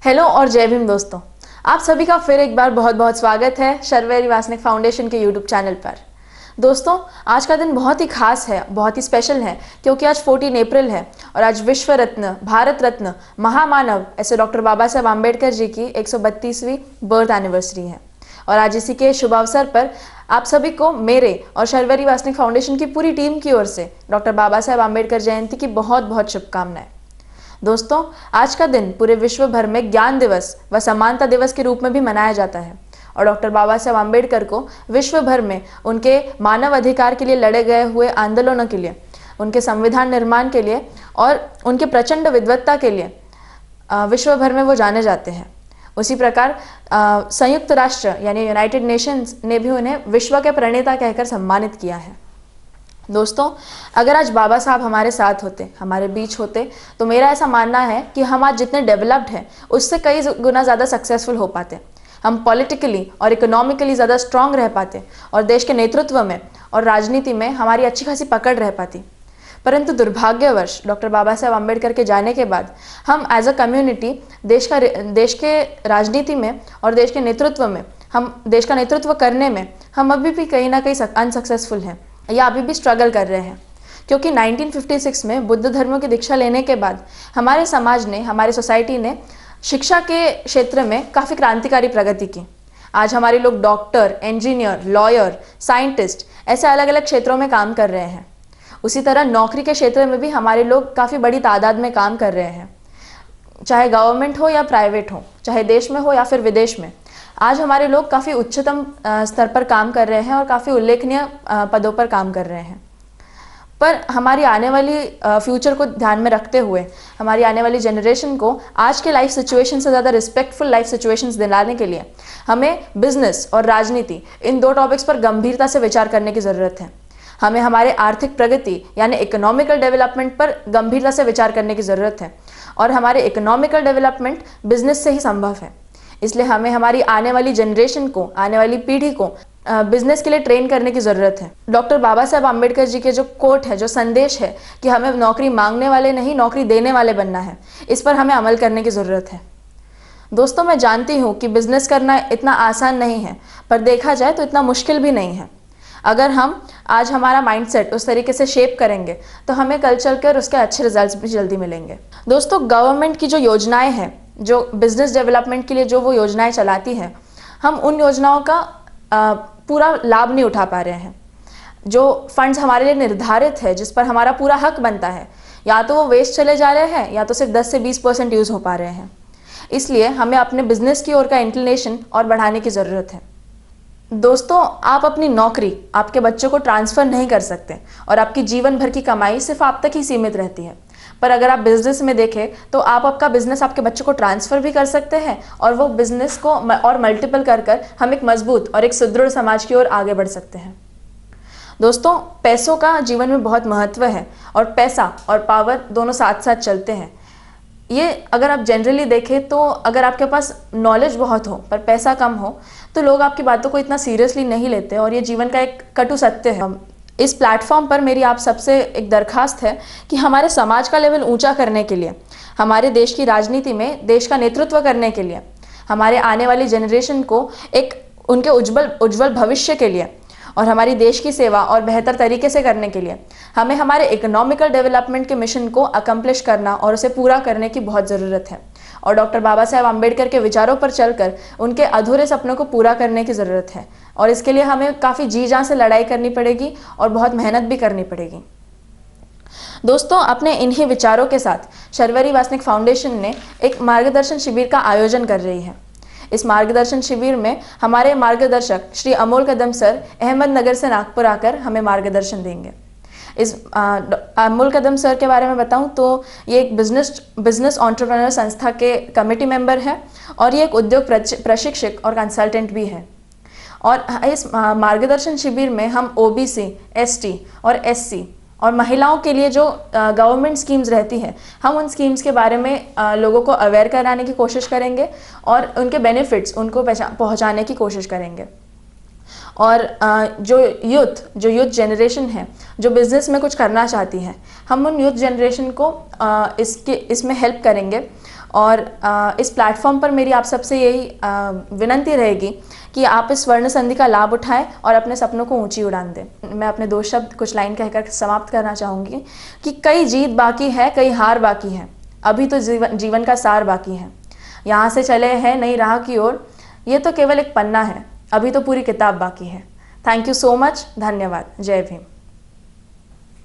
Hello और जय भीम दोस्तों। आप सभी का फिर एक बार बहुत बहुत स्वागत है शर्वेरी वासनिक फाउंडेशन के यूट्यूब चैनल पर। दोस्तों, आज का दिन बहुत ही खास है, बहुत ही स्पेशल है, क्योंकि आज 14 अप्रैल है और आज विश्व रत्न, भारत रत्न, महामानव ऐसे डॉक्टर बाबा साहेब आम्बेडकर जी की 132वीं बर्थ एनिवर्सरी है। और आज इसी के शुभ अवसर पर आप सभी को मेरे और शर्वेरी वासनिक फाउंडेशन की पूरी टीम की ओर से डॉक्टर बाबा साहेब आम्बेडकर जयंती की बहुत बहुत शुभकामनाएं। दोस्तों, आज का दिन पूरे विश्व भर में ज्ञान दिवस व समानता दिवस के रूप में भी मनाया जाता है और डॉक्टर बाबा साहेब आम्बेडकर को विश्व भर में उनके मानव अधिकार के लिए लड़े गए हुए आंदोलनों के लिए, उनके संविधान निर्माण के लिए और उनके प्रचंड विद्वत्ता के लिए विश्व भर में वो जाने जाते हैं। उसी प्रकार संयुक्त राष्ट्र यानी यूनाइटेड नेशंस ने भी उन्हें विश्व के प्रणेता कहकर सम्मानित किया है। दोस्तों, अगर आज बाबा साहब हमारे साथ होते, हमारे बीच होते, तो मेरा ऐसा मानना है कि हम आज जितने डेवलप्ड हैं उससे कई गुना ज़्यादा सक्सेसफुल हो पाते, हम पॉलिटिकली और इकोनॉमिकली ज़्यादा स्ट्रांग रह पाते और देश के नेतृत्व में और राजनीति में हमारी अच्छी खासी पकड़ रह पाती। परंतु दुर्भाग्यवश डॉक्टर बाबा साहेब आम्बेडकर के जाने के बाद हम एज अ कम्युनिटी देश के राजनीति में और देश के नेतृत्व में, हम देश का नेतृत्व करने में हम अभी भी कहीं ना कहीं अनसक्सेसफुल हैं या अभी भी स्ट्रगल कर रहे हैं। क्योंकि 1956 में बुद्ध धर्म की दीक्षा लेने के बाद हमारे समाज ने, हमारी सोसाइटी ने शिक्षा के क्षेत्र में काफ़ी क्रांतिकारी प्रगति की। आज हमारे लोग डॉक्टर, इंजीनियर, लॉयर, साइंटिस्ट ऐसे अलग अलग क्षेत्रों में काम कर रहे हैं। उसी तरह नौकरी के क्षेत्र में भी हमारे लोग काफ़ी बड़ी तादाद में काम कर रहे हैं, चाहे गवर्नमेंट हो या प्राइवेट हो, चाहे देश में हो या फिर विदेश में। आज हमारे लोग काफ़ी उच्चतम स्तर पर काम कर रहे हैं और काफ़ी उल्लेखनीय पदों पर काम कर रहे हैं। पर हमारी आने वाली फ्यूचर को ध्यान में रखते हुए, हमारी आने वाली जनरेशन को आज के लाइफ सिचुएशन से ज़्यादा रिस्पेक्टफुल लाइफ सिचुएशंस दिलाने के लिए हमें बिजनेस और राजनीति, इन दो टॉपिक्स पर गंभीरता से विचार करने की ज़रूरत है। हमें हमारे आर्थिक प्रगति यानी इकोनॉमिकल डेवलपमेंट पर गंभीरता से विचार करने की ज़रूरत है और हमारे इकोनॉमिकल डेवलपमेंट बिजनेस से ही संभव है। इसलिए हमें हमारी आने वाली जनरेशन को, आने वाली पीढ़ी को बिजनेस के लिए ट्रेन करने की ज़रूरत है। डॉक्टर बाबा साहेब आम्बेडकर जी के जो कोट है, जो संदेश है कि हमें नौकरी मांगने वाले नहीं, नौकरी देने वाले बनना है, इस पर हमें अमल करने की ज़रूरत है। दोस्तों, मैं जानती हूँ कि बिजनेस करना इतना आसान नहीं है, पर देखा जाए तो इतना मुश्किल भी नहीं है। अगर हम आज हमारा माइंडसेट उस तरीके से शेप करेंगे तो हमें कल चलकर उसके अच्छे रिजल्ट्स भी जल्दी मिलेंगे। दोस्तों, गवर्नमेंट की जो योजनाएं हैं, जो बिजनेस डेवलपमेंट के लिए जो वो योजनाएं चलाती हैं, हम उन योजनाओं का पूरा लाभ नहीं उठा पा रहे हैं। जो फंड्स हमारे लिए निर्धारित है, जिस पर हमारा पूरा हक बनता है, या तो वो वेस्ट चले जा रहे हैं या तो सिर्फ 10 से 20% यूज़ हो पा रहे हैं। इसलिए हमें अपने बिजनेस की ओर का इंक्लिनेशन और बढ़ाने की ज़रूरत है। दोस्तों, आप अपनी नौकरी आपके बच्चों को ट्रांसफ़र नहीं कर सकते और आपकी जीवन भर की कमाई सिर्फ आप तक ही सीमित रहती है। पर अगर आप बिजनेस में देखें तो आप आपका बिजनेस आपके बच्चों को ट्रांसफ़र भी कर सकते हैं और वो बिजनेस को और मल्टीपल कर हम एक मजबूत और एक सुदृढ़ समाज की ओर आगे बढ़ सकते हैं। दोस्तों, पैसों का जीवन में बहुत महत्व है और पैसा और पावर दोनों साथ साथ चलते हैं। ये अगर आप जनरली देखें तो अगर आपके पास नॉलेज बहुत हो पर पैसा कम हो तो लोग आपकी बातों को इतना सीरियसली नहीं लेते और ये जीवन का एक कटु सत्य है। इस प्लेटफॉर्म पर मेरी आप सबसे एक दरखास्त है कि हमारे समाज का लेवल ऊंचा करने के लिए, हमारे देश की राजनीति में देश का नेतृत्व करने के लिए, हमारे आने वाली जनरेशन को एक उनके उज्जवल भविष्य के लिए और हमारी देश की सेवा और बेहतर तरीके से करने के लिए हमें हमारे इकोनॉमिकल डेवलपमेंट के मिशन को अकम्प्लिश करना और उसे पूरा करने की बहुत ज़रूरत है। और डॉक्टर बाबा साहेब आम्बेडकर के विचारों पर चलकर उनके अधूरे सपनों को पूरा करने की ज़रूरत है और इसके लिए हमें काफ़ी जी जान से लड़ाई करनी पड़ेगी और बहुत मेहनत भी करनी पड़ेगी। दोस्तों, अपने इन्हीं विचारों के साथ शर्वेरी वासनिक फाउंडेशन ने एक मार्गदर्शन शिविर का आयोजन कर रही है। इस मार्गदर्शन शिविर में हमारे मार्गदर्शक श्री अमोल कदम सर अहमदनगर से नागपुर आकर हमें मार्गदर्शन देंगे। इस अमोल कदम सर के बारे में बताऊं तो ये एक बिजनेस एंटरप्रेन्योर संस्था के कमेटी मेंबर है और ये एक उद्योग प्रशिक्षक और कंसल्टेंट भी है। और इस मार्गदर्शन शिविर में हम ओबीसी, एसटी और एससी और महिलाओं के लिए जो गवर्नमेंट स्कीम्स रहती हैं, हम उन स्कीम्स के बारे में लोगों को अवेयर कराने की कोशिश करेंगे और उनके बेनिफिट्स उनको पहुंचाने की कोशिश करेंगे। और जो यूथ जनरेशन है जो बिज़नेस में कुछ करना चाहती है, हम उन यूथ जनरेशन को इसमें हेल्प करेंगे और इस प्लेटफॉर्म पर मेरी आप सबसे यही विनंती रहेगी कि आप इस स्वर्ण संधि का लाभ उठाएं और अपने सपनों को ऊंची उड़ान दें। मैं अपने दो शब्द कुछ लाइन कहकर समाप्त करना चाहूँगी कि कई जीत बाकी है, कई हार बाकी है, अभी तो जीवन का सार बाकी है। यहाँ से चले हैं नई राह की ओर, ये तो केवल एक पन्ना है, अभी तो पूरी किताब बाकी है। थैंक यू सो मच, धन्यवाद, जय भीम।